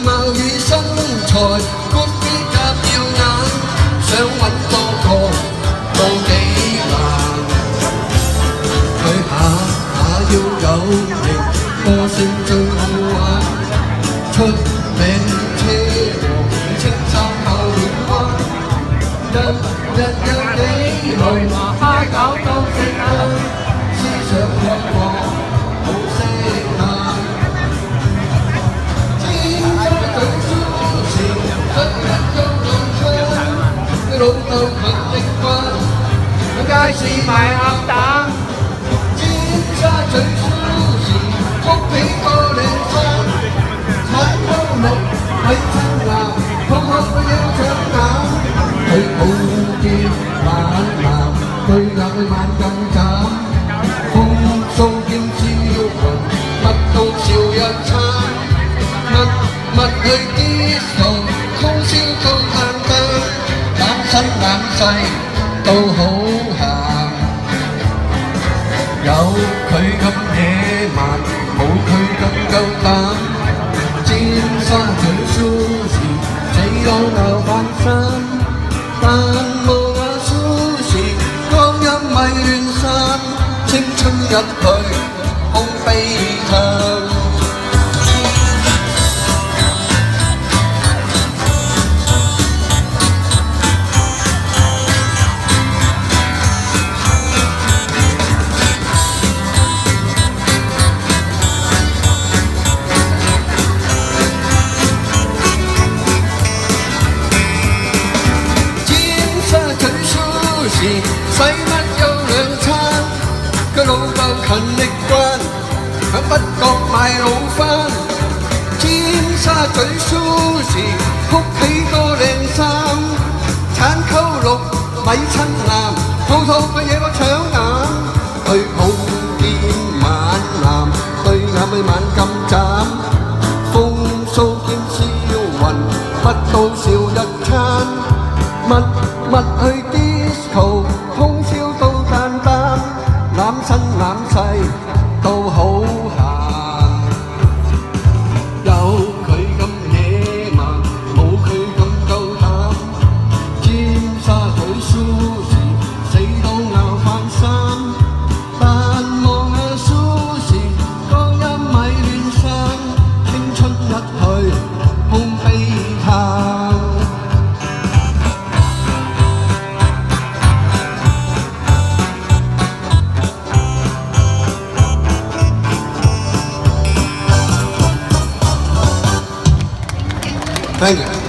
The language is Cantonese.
貌與身材，觀比較耀眼，想揾多個都幾難。佢下要有型，個性最好玩，出名車王，青衫後面彎，日有幾累，蝦餃都食晏，思想廣闊好適限。老豆勤力慣，街市賣鴨蛋，尖沙咀舒時，屋企個靚餐，產高綠米青藍，學學佢要搶眼，佢好見猛男，對眼佢眼更慘，風騷兼招魂，乜都笑一餐，密去disco，通宵到晏晝。攬身攬世都好閒，有佢咁野蠻，冇佢咁夠膽。尖沙咀舒時，死都鬧翻身，但無話舒時，光陰咪亂散，青春一去空悲嘆。使乜有兩餐？佢老豆勤力慣，響北角賣老番。尖沙咀舒時，屋企多靚衫，橙溝綠米親藍，套套嘅嘢我搶眼。佢好見猛男，對眼咪猛咁斬，風騷兼銷魂，乜都笑一餐，密去disco，通宵到旦旦，攬身攬世都好閒。有佢咁野蠻，冇佢咁夠膽。尖沙咀舒時，死都拗翻衫。但望下舒時，光陰咪亂散，青春一去空悲嘆。Thank you.